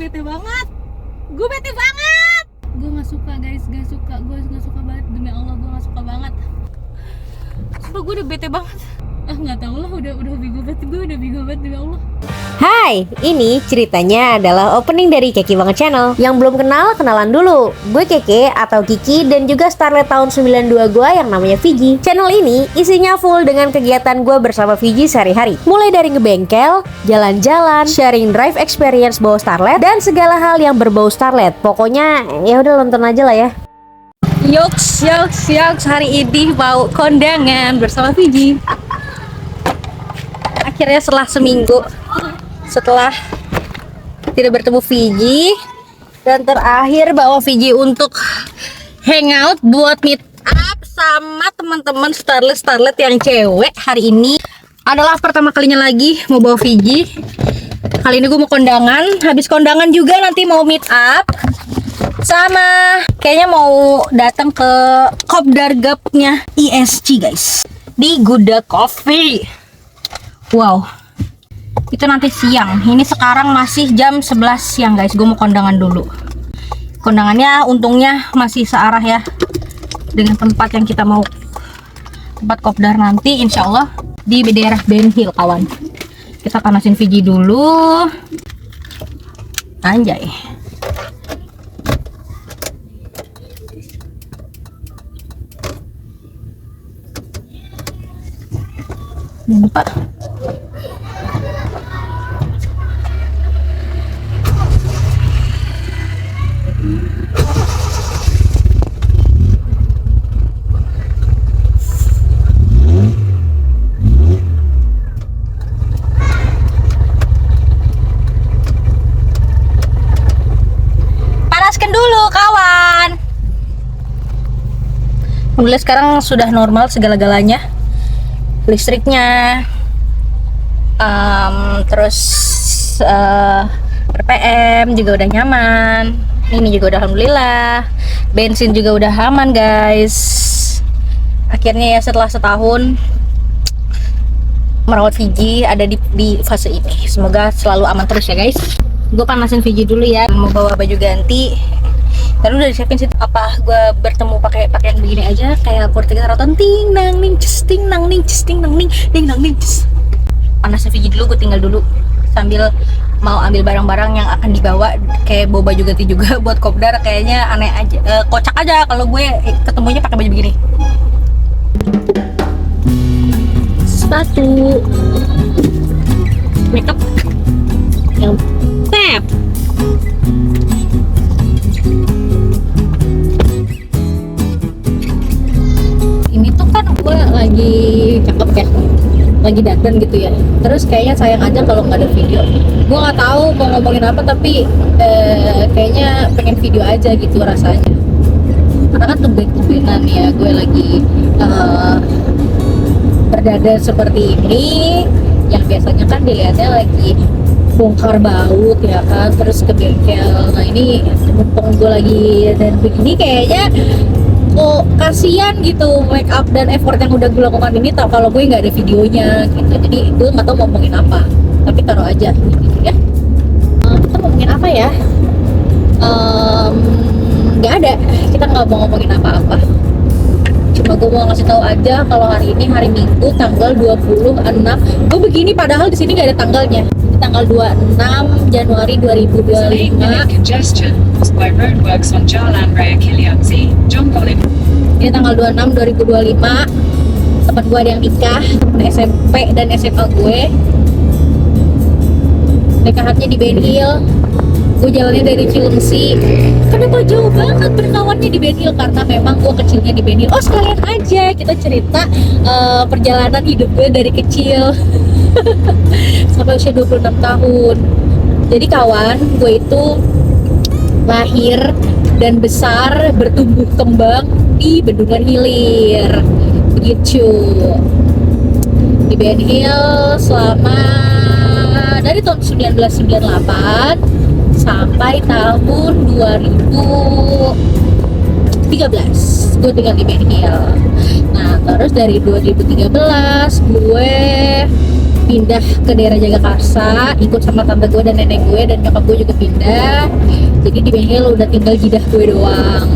bete banget. Gue bete banget. Gue nggak suka guys, gue nggak suka banget, demi Allah gue nggak suka banget. Sumpah gue udah bete banget. Nggak tahu lah, udah bego banget, gue udah bego banget demi Allah. Hai, ini ceritanya adalah opening dari Keki Banget Channel. Yang belum kenal, kenalan dulu. Gue Keke atau Kiki dan juga starlet tahun 92 gue yang namanya Vigi. Channel ini isinya full dengan kegiatan gue bersama Vigi sehari-hari. Mulai dari ngebengkel, jalan-jalan, sharing drive experience bawa starlet, dan segala hal yang berbau starlet. Pokoknya ya udah nonton aja lah ya. Yoks, hari ini mau kondangan bersama Vigi. Akhirnya setelah seminggu setelah tidak bertemu Vigi, dan terakhir bawa Vigi untuk hangout buat meet up sama teman-teman starlet yang cewek. Hari ini adalah pertama kalinya lagi mau bawa Vigi. Kali ini gue mau kondangan, habis kondangan juga nanti mau meet up sama kayaknya mau datang ke Kopdar Gapnya ESG guys, di Guda Coffee. Wow, itu nanti siang. Ini sekarang masih jam 11 siang guys. Gue mau kondangan dulu. Kondangannya untungnya masih searah ya dengan tempat yang kita mau, tempat kopdar nanti insya Allah di daerah Ben Hill kawan. Kita panasin Vigi dulu. Anjay. Jangan lupa panaskan dulu kawan. Alhamdulillah sekarang sudah normal segala-galanya, listriknya, terus RPM juga udah nyaman. Ini juga udah alhamdulillah, bensin juga udah aman guys. Akhirnya ya setelah setahun merawat Vigi ada di fase ini, semoga selalu aman terus ya guys. Gue panasin Vigi dulu ya, mau bawa baju ganti. Tadi udah disiapin sih, apa gue bertemu pakai pakaian begini aja kayak Portugal Roton, ting nang ning cis ting nang ning cis ting nang ning ting nang ning cis. Panasin Vigi dulu, gue tinggal dulu sambil mau ambil barang-barang yang akan dibawa, kayak bawa baju ganti juga buat kopdar. Kayaknya aneh aja, kocak aja kalau gue ketemunya pakai baju begini. Sepatu, makeup yang tap. Ini tuh kan gue lagi cakep ya, lagi dandan gitu ya. Terus kayaknya sayang aja kalau nggak ada video. Gue nggak tahu mau ngomongin apa, tapi kayaknya pengen video aja gitu rasanya. Karena kan tumben-tumbenan ya gue lagi berdada seperti ini, yang biasanya kan dilihatnya lagi bongkar baut ya kan, terus ke bengkel. Nah ini mumpung gue lagi dan begini, kayaknya kok kasihan gitu make up dan effort yang udah gue lakukan ini, tau kalau gue nggak ada videonya gitu. Jadi gue nggak tahu mau ngomongin apa, tapi taruh aja gitu ya. Kita ngomongin apa ya? Nggak ada, kita nggak mau ngomongin apa-apa. Cuma gue mau ngasih tahu aja kalau hari ini hari Minggu tanggal 26. Gue begini padahal di sini nggak ada tanggalnya. Di tanggal 26 Januari 2025. Ini tanggal 26 2025. Teman gue ada yang nikah, temen SMP dan SMA gue. Nikahannya di Ben Hill. Gue jalannya dari Cilengsi. Kenapa jauh banget berkawannya di Ben Hill? Karena memang gue kecilnya di Ben Hill. Oh sekalian aja kita cerita perjalanan hidup gue dari kecil sampai usia 26 tahun. Jadi kawan, gue itu lahir dan besar, bertumbuh kembang di Bendungan Hilir. Begitu. Di Ben Hill selama dari tahun 1998 sampai tahun 2013 gue tinggal di Ben Hill. Nah terus dari 2013 gue pindah ke daerah Jagakarsa, ikut sama tante gue dan nenek gue, dan nyokap gue juga pindah. Jadi di Ben Hill udah tinggal jidah gue doang.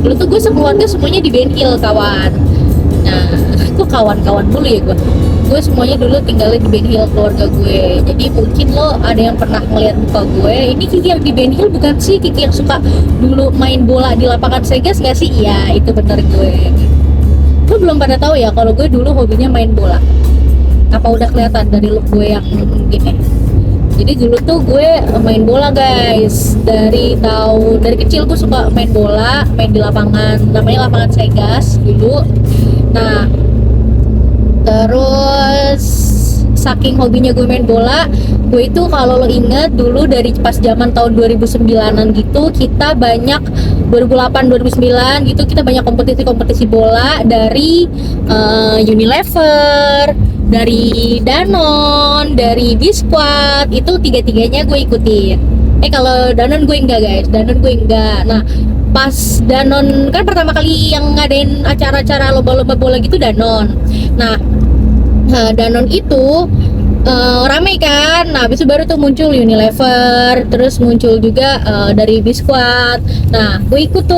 Dulu tuh gue sekeluarga semuanya di Ben Hill, kawan. Nah, kok kawan-kawan dulu ya gue semuanya dulu tinggalnya di Ben Hill, keluarga gue. Jadi mungkin lo ada yang pernah ngeliat muka gue, ini Kiki yang di Ben Hill bukan sih? Kiki yang suka dulu main bola di lapangan Segas gak sih? Iya, itu bener gue. Lo belum pada tahu ya kalau gue dulu hobinya main bola. Apa udah kelihatan dari look gue yang gini? Jadi dulu tuh gue main bola guys, dari kecil gue suka main bola, main di lapangan, namanya lapangan Segas dulu. Nah, terus saking hobinya gue main bola, gue itu kalau lo inget dulu dari pas zaman tahun 2009-an gitu, kita banyak 2008 2009 gitu, kita banyak kompetisi bola dari Unilever, dari Danone, dari Biskuit, itu tiga-tiganya gue ikutin. Kalau Danone gue enggak guys, Danone gue enggak. Nah, pas Danone kan pertama kali yang ngadain acara-acara lomba-lomba bola gitu Danone. Nah, Danone itu rame kan. Nah, habis itu baru tuh muncul Unilever, terus muncul juga dari Biskuit. Nah, gue ikut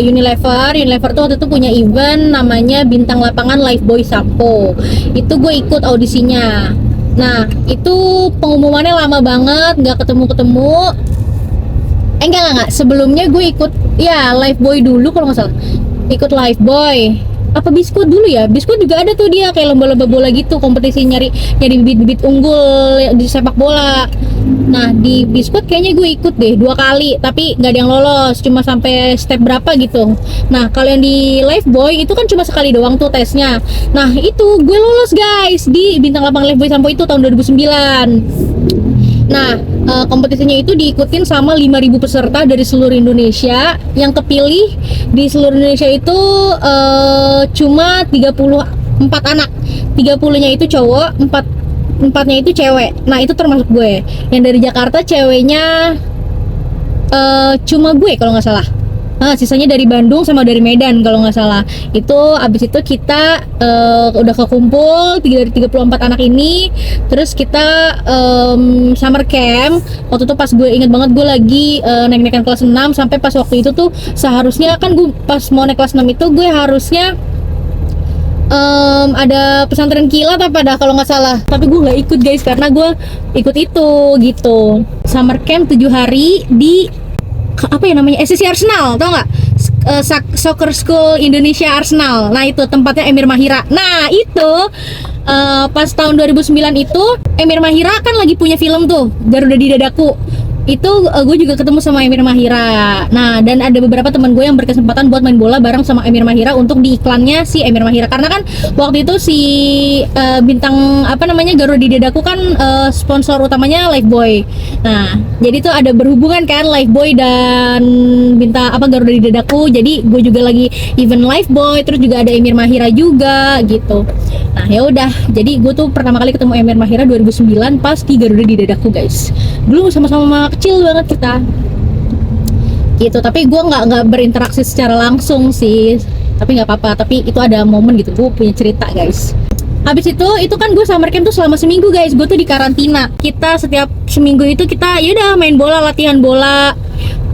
Unilever tuh waktu itu punya event namanya Bintang Lapangan Lifebuoy Sampo. Itu gue ikut audisinya. Nah, itu pengumumannya lama banget, nggak ketemu. Enggak. Sebelumnya gue ikut ya Lifebuoy dulu kalau nggak salah. Ikut Lifebuoy. Apa Biskuit dulu ya? Biskuit juga ada tuh dia kayak lomba-lomba bola gitu, kompetisi nyari bibit-bibit unggul di sepak bola. Nah, di Biskuit kayaknya gue ikut deh 2 kali, tapi nggak ada yang lolos, cuma sampai step berapa gitu. Nah, kalau yang di Lifebuoy itu kan cuma sekali doang tuh tesnya. Nah, itu gue lolos guys di Bintang Lapangan Lifebuoy Sampo itu tahun 2009. Nah, kompetisinya itu diikutin sama 5.000 peserta dari seluruh Indonesia. Yang kepilih di seluruh Indonesia itu cuma 34 anak. 30-nya itu cowok, 4-nya itu cewek. Nah, itu termasuk gue. Yang dari Jakarta ceweknya cuma gue kalau nggak salah. Sisanya dari Bandung sama dari Medan kalau nggak salah. Itu abis itu kita udah kekumpul dari 34 anak ini. Terus kita summer camp. Waktu itu pas gue inget banget, gue lagi naik-naikan kelas 6. Sampai pas waktu itu tuh seharusnya kan gue pas mau naik kelas 6 itu gue harusnya ada pesantren kilat apa dah kalau nggak salah. Tapi gue nggak ikut guys, karena gue ikut itu gitu. Summer camp 7 hari di apa ya namanya, SSC Arsenal, tau nggak? Soccer School Indonesia Arsenal. Nah, itu tempatnya Emir Mahira. Nah, itu pas tahun 2009 itu Emir Mahira kan lagi punya film tuh, Garuda di Dadaku. Itu gue juga ketemu sama Emir Mahira. Nah, dan ada beberapa teman gue yang berkesempatan buat main bola bareng sama Emir Mahira untuk di iklannya si Emir Mahira. Karena kan waktu itu si bintang apa namanya Garuda di Dadaku kan sponsor utamanya Lifebuoy. Nah, jadi tuh ada berhubungan kan Lifebuoy dan bintang apa Garuda di Dadaku. Jadi gue juga lagi event Lifebuoy, terus juga ada Emir Mahira juga gitu. Nah, ya udah. Jadi gue tuh pertama kali ketemu Emir Mahira 2009 pas di Garuda di Dadaku, guys. Dulu sama-sama kecil banget kita gitu, tapi gue nggak berinteraksi secara langsung sih, tapi nggak apa-apa. Tapi itu ada momen gitu, gue punya cerita guys. Habis itu kan gue summer camp tuh selama seminggu guys. Gue tuh di karantina. Kita setiap seminggu itu kita yaudah main bola, latihan bola,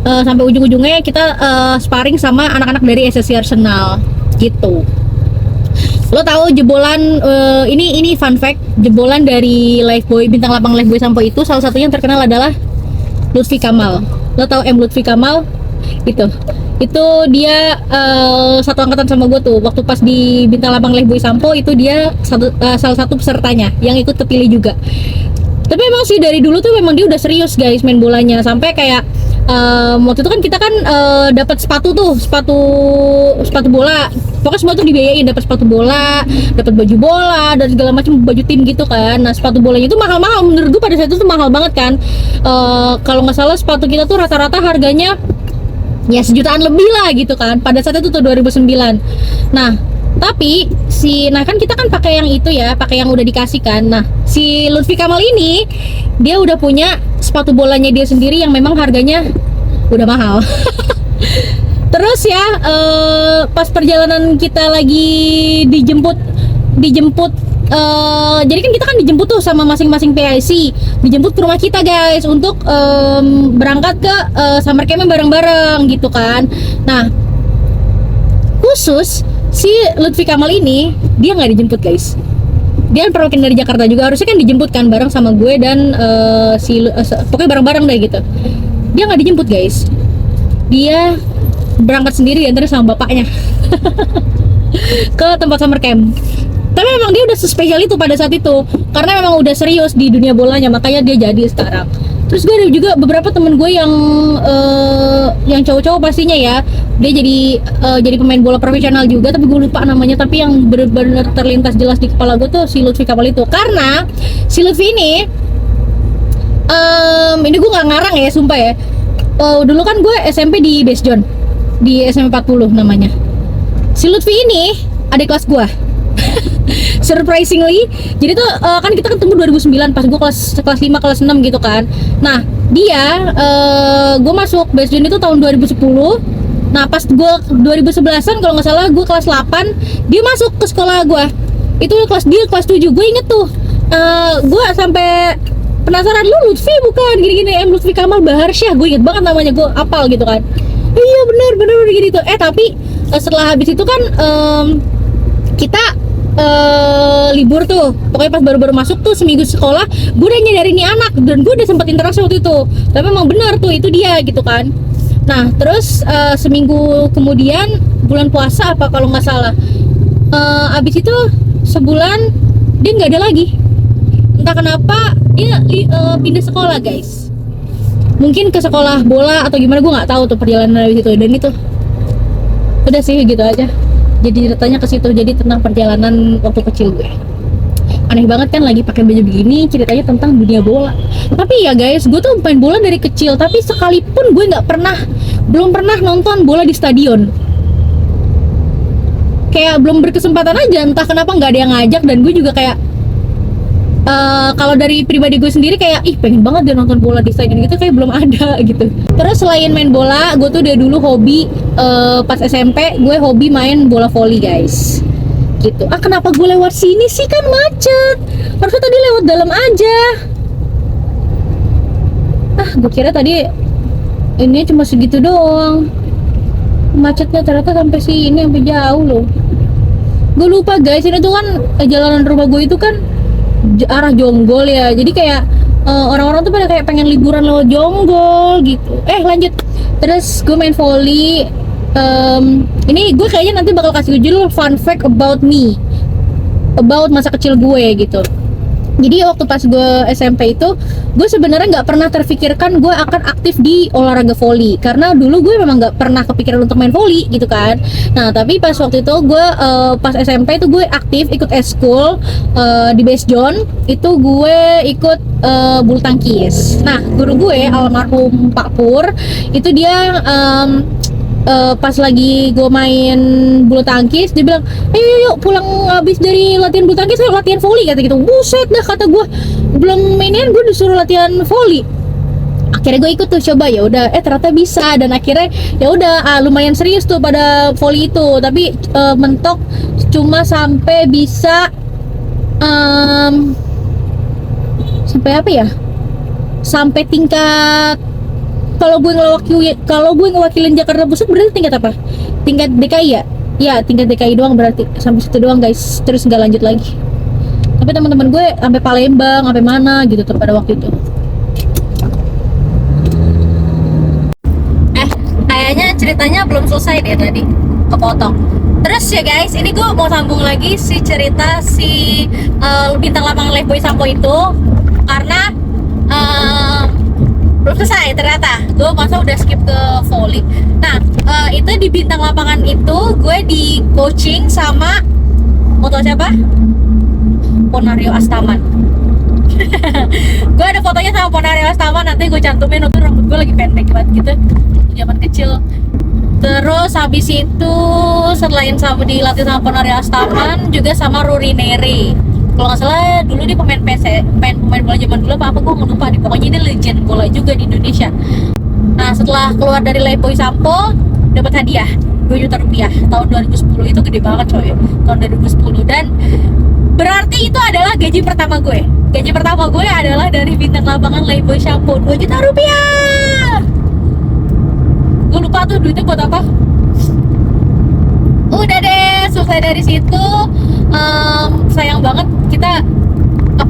sampai ujung-ujungnya kita sparring sama anak-anak dari SSC Arsenal gitu. Lo tahu jebolan ini fun fact, jebolan dari Lifebuoy Bintang Lapangan Lifebuoy Sampo itu salah satunya yang terkenal adalah Lutfi Kamal. Lo tahu Lutfi Kamal? Itu dia satu angkatan sama gue tuh. Waktu pas di Bintang Lapangan Lifebuoy Sampo itu dia salah satu pesertanya yang ikut kepilih juga. Tapi emang sih dari dulu tuh memang dia udah serius guys main bolanya, sampai kayak waktu itu kan kita kan dapat sepatu bola. Pokoknya semua tuh dibiayain, dapat sepatu bola, dapat baju bola dan segala macam baju tim gitu kan. Nah, sepatu bolanya itu mahal-mahal menurut gue pada saat itu tuh mahal banget kan. Kalau nggak salah sepatu kita tuh rata-rata harganya ya 1 jutaan lebih lah gitu kan pada saat itu tuh 2009. Nah, tapi kan kita kan pakai yang itu ya, pakai yang udah dikasih kan. Nah, si Lutfi Kamal ini dia udah punya sepatu bolanya dia sendiri yang memang harganya udah mahal. Terus ya pas perjalanan kita lagi dijemput dijemput. Jadi kan kita kan dijemput tuh sama masing-masing PIC, dijemput ke rumah kita guys untuk berangkat ke summer camp bareng-bareng gitu kan. Nah khusus si Lutfi Kamal ini dia nggak dijemput guys. Dia perwakilan dari Jakarta juga, harusnya kan dijemput kan bareng sama gue dan pokoknya bareng-bareng deh gitu. Dia nggak dijemput guys, dia berangkat sendiri diantar sama bapaknya ke tempat summer camp. Tapi memang dia udah spesial itu pada saat itu, karena memang udah serius di dunia bolanya, makanya dia jadi sekarang. Terus gue ada juga beberapa temen gue yang cowok-cowok pastinya ya, dia jadi pemain bola profesional juga, tapi gue lupa namanya. Tapi yang benar-benar terlintas jelas di kepala gue tuh si Lutfi Kamal itu, karena si Lutfi ini gue nggak ngarang ya, sumpah ya. Dulu kan gue SMP di Base John, di SMP 40 namanya. Si Lutfi ini adik kelas gue. Surprisingly, jadi tuh kan kita ketemu 2009 pas gue kelas 5 kelas 6 gitu kan. Nah dia gue masuk Base John itu tahun 2010. Nah pas gue 2011an kalau nggak salah, gue kelas 8, dia masuk ke sekolah gue. Itu dia kelas 7. Gue inget tuh, gue sampai penasaran, lu Lutfi bukan gini-gini, Lutfi Kamal Baharsyah, gue inget banget namanya, gue apal gitu kan. Iya bener gitu. Tapi setelah habis itu kan kita libur tuh, pokoknya pas baru-baru masuk tuh seminggu sekolah, gue udah nyadarin nih anak, dan gue udah sempat interaksi waktu itu. Tapi memang benar tuh itu dia gitu kan. Nah terus seminggu kemudian bulan puasa apa kalau nggak salah, abis itu sebulan dia nggak ada lagi. Entah kenapa dia pindah sekolah guys, mungkin ke sekolah bola atau gimana, gue nggak tahu tuh perjalanan dari situ. Dan itu udah sih gitu aja, jadi ceritanya ke situ. Jadi tentang perjalanan waktu kecil gue. Aneh banget kan, lagi pakai baju begini ceritanya tentang dunia bola. Tapi ya guys, gue tuh main bola dari kecil, tapi sekalipun gue belum pernah nonton bola di stadion. Kayak belum berkesempatan aja, entah kenapa nggak ada yang ngajak. Dan gue juga kayak kalau dari pribadi gue sendiri kayak pengen banget dia nonton bola di stadion gitu, kayak belum ada gitu. Terus selain main bola, gue tuh udah dulu hobi pas SMP gue hobi main bola voli guys gitu. Kenapa gue lewat sini sih, kan macet, harusnya tadi lewat dalam aja. Gue kira tadi ini cuma segitu doang macetnya, ternyata sampai sini, sampai jauh loh. Gue lupa guys, ini tuh kan jalanan rumah gue itu kan arah Jonggol ya, jadi kayak orang-orang tuh pada kayak pengen liburan lewat Jonggol gitu. Lanjut, terus gue main volley. Ini gue kayaknya nanti bakal kasih judul fun fact about me, about masa kecil gue gitu. Jadi waktu pas gue SMP itu, gue sebenarnya nggak pernah terfikirkan gue akan aktif di olahraga volley, karena dulu gue memang nggak pernah kepikiran untuk main volley gitu kan. Nah tapi pas waktu itu gue pas SMP itu gue aktif ikut eskul di Base John. Itu gue ikut bulu tangkis. Nah guru gue almarhum Pak Pur itu dia pas lagi gue main bulu tangkis, dia bilang ayo yuk pulang habis dari latihan bulu tangkis latihan volley kata gitu. Buset dah kata gue, belum mainin gue disuruh latihan volley. Akhirnya gue ikut tuh coba, ya udah ternyata bisa. Dan akhirnya ya udah lumayan serius tuh pada volley itu. Tapi mentok cuma sampai bisa sampai apa ya, sampai tingkat, kalau gue ngewakilin Jakarta Pusat berarti tingkat apa? Tingkat DKI ya? Ya tingkat DKI doang berarti, sampai situ doang guys. Terus nggak lanjut lagi. Tapi teman-teman gue sampai Palembang, sampai mana gitu tuh pada waktu itu. Kayaknya ceritanya belum selesai deh tadi, kepotong. Terus ya guys, ini gue mau sambung lagi si cerita si bintang lapangan Lifebuoy Sampo itu, karena belum selesai ternyata. Gue masa udah skip ke volley. Nah itu di bintang lapangan itu gue di coaching sama moto siapa? Ponario Astaman. Gue ada fotonya sama Ponario Astaman, nanti gue cantumin. Itu rambut gue lagi pendek banget gitu zaman kecil. Terus habis itu selain sama dilatih sama Ponario Astaman, juga sama Ruri Neri. Kalau nggak salah dulu dia pemain bola zaman dulu apa gue nggak lupa nih. Pokoknya dia legend bola juga di Indonesia. Nah setelah keluar dari Lifebuoy Sampo, dapat hadiah 2 juta rupiah tahun 2010. Itu gede banget coy, tahun 2010. Dan berarti itu adalah gaji pertama gue. Gaji pertama gue adalah dari bintang lapangan Lifebuoy Shampoo, 2 juta rupiah. Gue lupa tuh duitnya buat apa. Udah deh, selesai dari situ. Sayang banget kita gak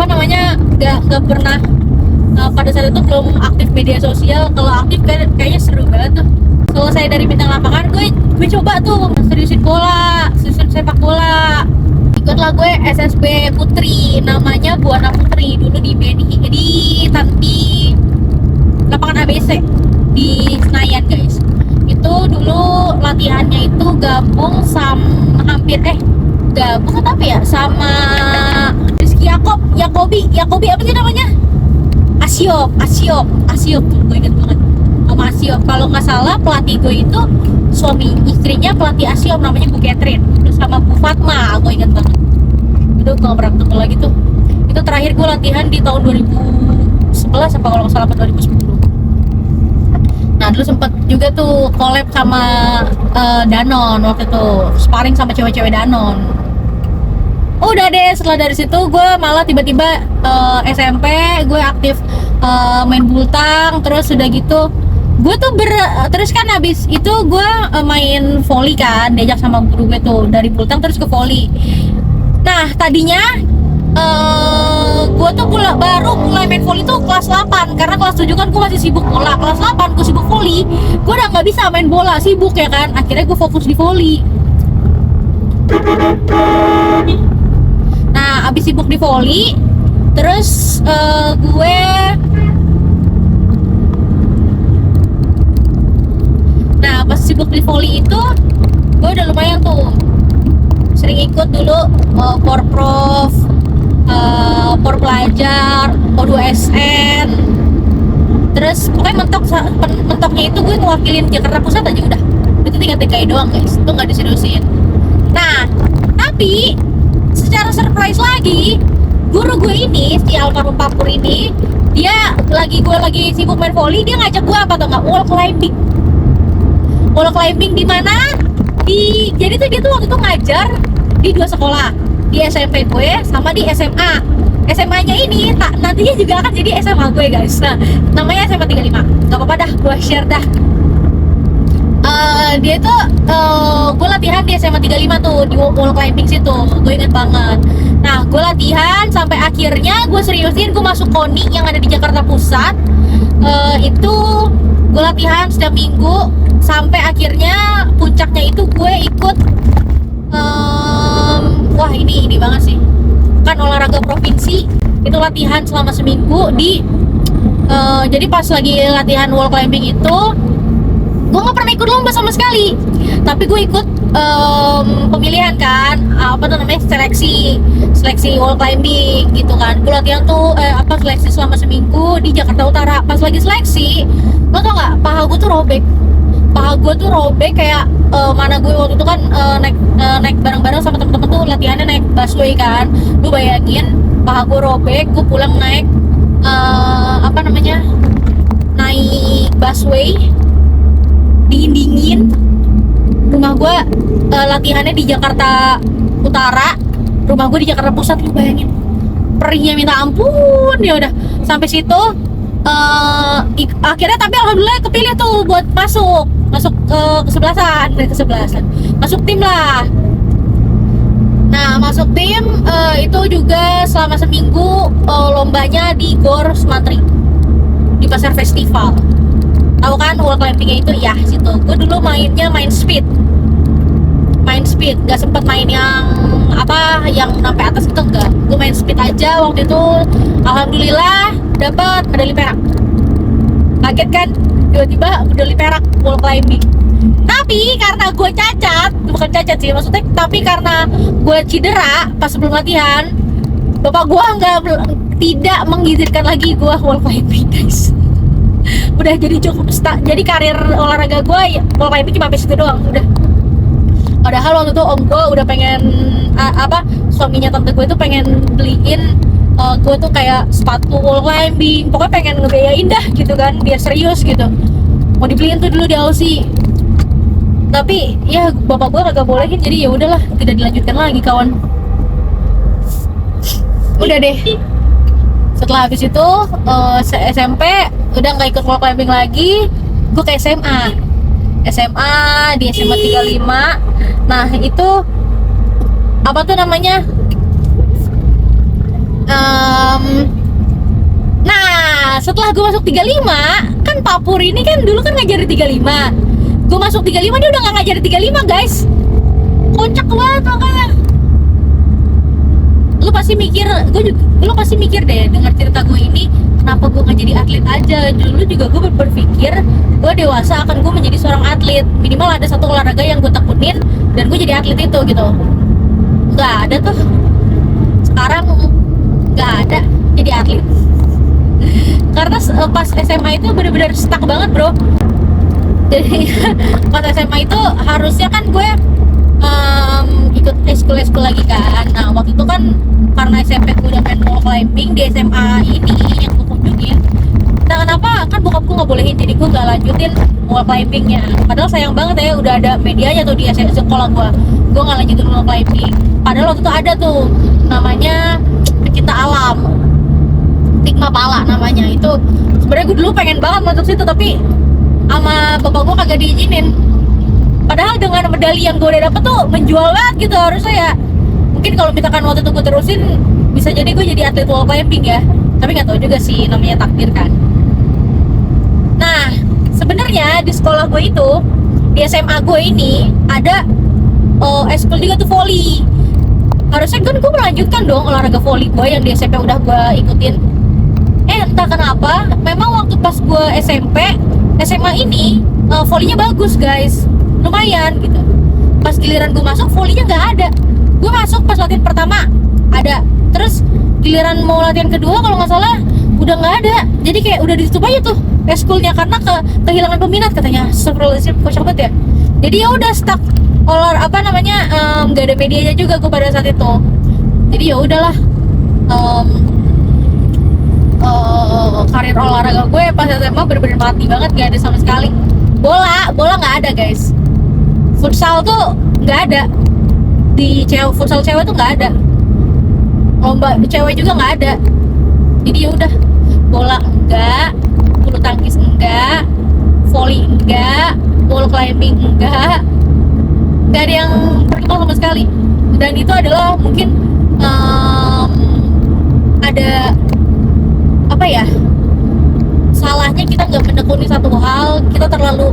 pernah pada saat itu belum aktif media sosial. Kalau aktif kayaknya seru banget tuh. Selesai dari bintang lapangan, gue coba tuh seriusin sepak bola. Ikutlah gue SSB Putri, namanya Buana Putri, dulu di lapangan ABC di Senayan guys. Itu dulu latihannya itu gabung sama sama Rizky Yakobi apa sih namanya? Asyop gue inget banget sama Asyop. Kalau nggak salah pelatih gue itu suami istrinya pelatih Asyop, namanya Bu Catherine, terus sama Bu Fatma, gue inget banget. Itu gue nggak pernah ketemu lagi tuh. Itu terakhir gue latihan di tahun 2011 apa kalau nggak salah 2010. Nah dulu sempet juga tuh collab sama Danon waktu itu, sparring sama cewek-cewek Danon. Udah deh, setelah dari situ gue malah tiba-tiba SMP gue aktif main bultang. Terus udah gitu gue tuh terus kan habis itu gue main volley kan, diajak sama guru gue tuh dari bultang terus ke volley. Nah tadinya gue tuh baru mulai main volley tuh kelas 8, karena kelas 7 kan gue masih sibuk bola. Kelas 8 gue sibuk volley, gue udah nggak bisa main bola, sibuk ya kan. Akhirnya gue fokus di volley. Nah abis sibuk di volley, terus pas sibuk di volley itu gue udah lumayan tuh sering ikut dulu porprov, por pelajar, O2SN. Terus pokoknya mentoknya itu gue ngewakilin Jakarta Pusat aja udah. Itu tinggal TKI doang guys, itu nggak diseriusin. Nah tapi secara surprise lagi, guru gue ini, si almarhum Papur ini, gue lagi sibuk main volley, dia ngajak gue apa tau nggak, wall climbing di mana? Jadi tuh dia tuh waktu itu ngajar di 2 sekolah, di SMP gue sama di SMA. SMA-nya ini nantinya juga akan jadi SMA gue guys. Nah namanya SMA 35. Gak apa-apa dah, gue share dah. Dia tuh gue latihan di SMA 35 tuh, di wall climbing situ, gue inget banget. Nah gue latihan sampai akhirnya gue seriusin, gue masuk KONI yang ada di Jakarta Pusat. Itu gue latihan setiap minggu sampai akhirnya puncaknya itu gue ikut wah ini banget sih, kan olahraga provinsi. Itu latihan selama seminggu jadi pas lagi latihan wall climbing itu gue nggak pernah ikut lomba sama sekali, tapi gue ikut pemilihan kan, seleksi wall climbing gitu kan. Gue latihan tuh seleksi selama seminggu di Jakarta Utara. Pas lagi seleksi, lo tau nggak, paha gue tuh robek kayak mana gue waktu itu kan naik bareng-bareng sama temen-temen tuh latihannya naik busway kan. Lu bayangin paha gue robek, gue pulang naik naik busway dingin. Rumah gue latihannya di Jakarta Utara, rumah gue di Jakarta Pusat. Lu bayangin perihnya minta ampun. Ya udah sampai situ akhirnya, tapi alhamdulillah kepilih tuh buat masuk ke kesebelasan, masuk tim lah. Nah masuk tim itu juga selama seminggu lombanya di Gor Sumantri di Pasar Festival. Tahu kan wall climbingnya itu ya situ. Gue dulu mainnya main speed, nggak sempet main yang sampai atas itu enggak. Gue main speed aja waktu itu. Alhamdulillah dapat medali perak. Kaget kan, tiba-tiba medali perak wall climbing. Tapi karena gue bukan cacat sih maksudnya, tapi karena gue cedera pas sebelum latihan, bapak gue tidak mengizinkan lagi gue wall climbing guys. Udah jadi cukup jadi karir olahraga gue wall climbing cuma sampai situ doang udah. Padahal waktu itu om gue udah pengen suaminya tante gue tuh pengen beliin gue tuh kayak sepatu wall climbing, pokoknya pengen ngebiayain dah gitu kan biar serius gitu. Mau dibeliin tuh dulu di Aussie. Tapi ya bapak gue kagak bolehin, jadi ya udahlah, tidak dilanjutkan lagi kawan. Udah deh. Setelah habis itu SMP udah nggak ikut wall climbing lagi, gue ke SMA di SMA 35. Nah itu apa tuh namanya, nah setelah gue masuk 35 kan Pak Pur ini kan dulu kan ngajar di 35, gue masuk 35 dia udah nggak ngajar di 35 guys, kocak banget makanya. Lu pasti mikir deh dengar cerita gue ini, kenapa gue nggak jadi atlet aja. Dulu juga gue berpikir gue dewasa akan gue menjadi seorang atlet, minimal ada satu olahraga yang gue tekunin dan gue jadi atlet itu gitu. Nggak ada tuh, sekarang nggak ada jadi atlet. Karena pas SMA itu benar-benar stuck banget bro. Jadi pas SMA itu harusnya kan gue ikut eskul lagi kan. Nah waktu itu kan karena SMP gue udah main wall climbing di SMA ini yang gue kunjungin, nah kenapa kan bokap gue nggak bolehin, jadi gue nggak lanjutin wall climbingnya. Padahal sayang banget ya, udah ada medianya tuh di sekolah gue nggak lanjutin wall climbing. Padahal waktu itu ada tuh namanya pecinta alam, Tikma Pala namanya. Itu sebenarnya gue dulu pengen banget masuk situ, tapi sama bapak gue kagak diizinin. Padahal dengan medali yang gue udah dapet tuh menjual banget gitu harusnya ya. Mungkin kalau misalkan waktu itu gue terusin, bisa jadi gue jadi atlet wall climbing ya. Tapi nggak tahu juga sih, namanya takdir kan. Nah sebenarnya di sekolah gue itu, di SMA gue ini ada eskul juga tuh volley. Harusnya kan gue melanjutkan dong olahraga volley gue yang di SMP udah gue ikutin. Entah kenapa, memang waktu pas gue SMP, SMA ini volleynya bagus guys, lumayan gitu. Pas giliran gue masuk, volleynya nggak ada. Gue masuk pas latihan pertama ada, terus giliran mau latihan kedua kalau nggak salah udah nggak ada. Jadi kayak udah ditutup aja tuh eskulnya karena kehilangan peminat katanya. Astagfirullahaladzim, kocak banget ya. Jadi ya udah stuck nggak ada medianya juga gue pada saat itu. Jadi ya udahlah, karir olahraga gue pas SMA bener-bener mati banget, gak ada sama sekali. Bola nggak ada guys, futsal tuh nggak ada, di futsal cewek tuh nggak ada, lomba cewek juga nggak ada. Jadi ya udah, bola enggak, bulu tangkis enggak, volley enggak, wall climbing enggak ada yang berkembang sama sekali. Dan itu adalah mungkin ada apa ya, salahnya kita nggak menekuni satu hal, kita terlalu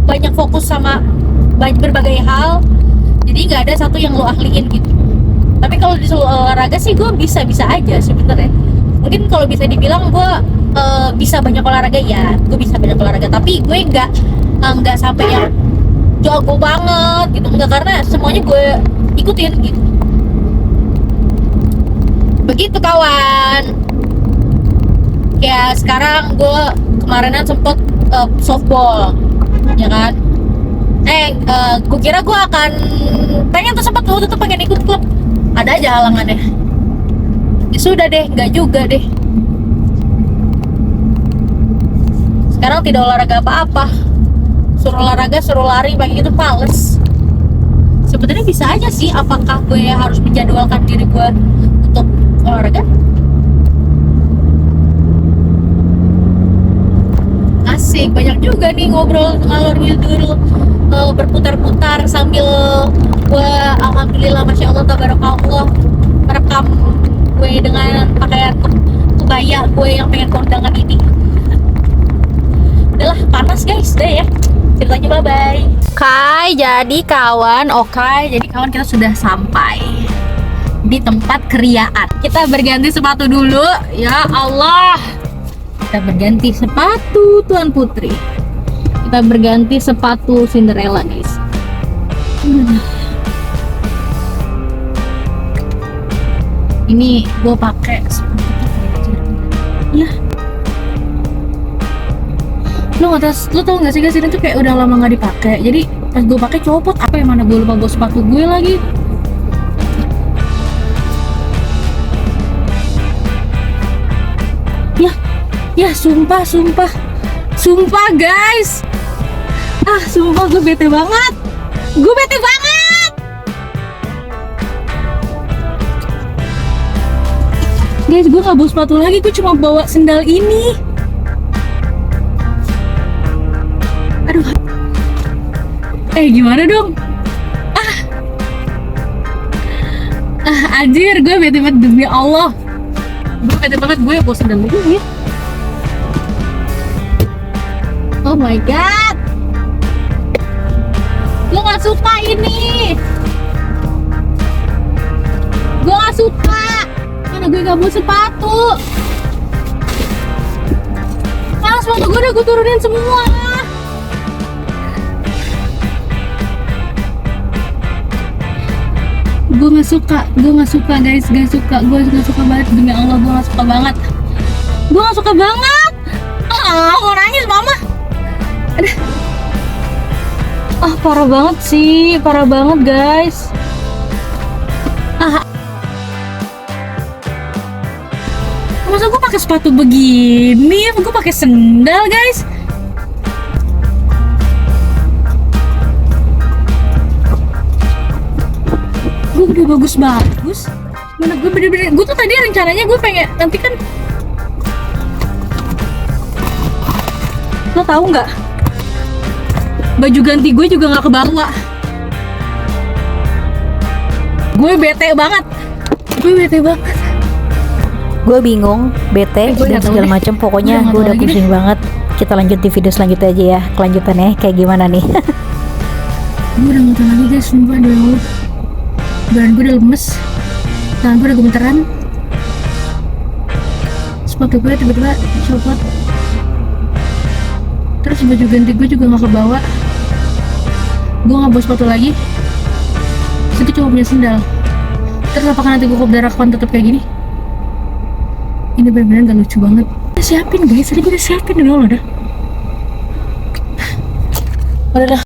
banyak fokus sama berbagai hal, jadi nggak ada satu yang lo ahliin gitu. Tapi kalau di seluruh olahraga sih gue bisa aja sebenarnya. Mungkin kalau bisa dibilang gue bisa banyak olahraga, ya gue bisa banyak olahraga, tapi gue nggak sampai yang jago banget gitu, enggak, karena semuanya gue ikutin gitu. Begitu kawan. Ya sekarang gue kemarinan sempet softball, ya kan. Gue kira gue akan pengen tuh, sempet waktu itu pengen ikut klub, ada aja halangannya. Ya sudah deh, nggak juga deh. Sekarang tidak olahraga apa-apa, suruh olahraga, suruh lari, pagi itu males. Sebenarnya bisa aja sih, apakah gue harus menjadwalkan diri gue untuk olahraga? Asik, banyak juga nih ngobrol ngalor ngidul, berputar-putar sambil gue alhamdulillah masya Allah tabarakallah merekam gue dengan pakaian kebaya gue yang pengen kondangan ini. Udahlah, panas guys, deh ya ceritanya, bye bye. Jadi kawan kita sudah sampai di tempat keriaan. Kita berganti sepatu dulu, ya Allah. Kita berganti sepatu Tuan Putri. Kita berganti sepatu Cinderella guys. Ini gue pakai ya. Lo tau gak sih guys, ini tuh kayak udah lama nggak dipakai. Jadi pas gue pakai copot, apa yang mana gue lupa bawa sepatu gue lagi. Ya sumpah guys, Sumpah gue bete banget. Gue bete banget. Guys, gue gak bawa sepatu lagi, gue cuma bawa sendal ini. Aduh. Gimana dong? Anjir, gue bete banget demi Allah. Gue bete banget, gue bawa sendal lagi. Oh my god. Gue gak suka ini. Gue gak suka. Karena gue gak bawa sepatu. Karena sepatu gue udah gue turunin semua. Gue gak suka guys, gue gak suka banget demi Allah, gue gak suka banget. Gue gak suka banget. Mau nangis mama. Aduh. Parah banget sih, parah banget guys. Masa gue pakai sepatu begini, gue pakai sendal guys. Gue udah bagus. Mana gue bener-bener, gue tuh tadi rencananya gue pengen nanti kan. Lo tahu nggak? Baju ganti gue juga nggak kebawa. Gue bete banget. Gue bingung, bete, dan segala macam. Pokoknya gue udah pusing banget. Kita lanjut di video selanjutnya aja ya. Kelanjutannya kayak gimana nih? Gue udah nggak tahu lagi guys, sumpah dulu. Badan gue udah lemes, tangan gue udah gemeteran. Sepatu gue tiba-tiba copot. Terus baju ganti gue juga gak kebawa. Gue gak bawa sepatu lagi. Terus gue cuma punya sendal. Terus apakah nanti gue darahkan tetap kayak gini? Ini bener-bener gak lucu banget. Udah siapin guys, tadi gue udah siapin dulu udah. Udah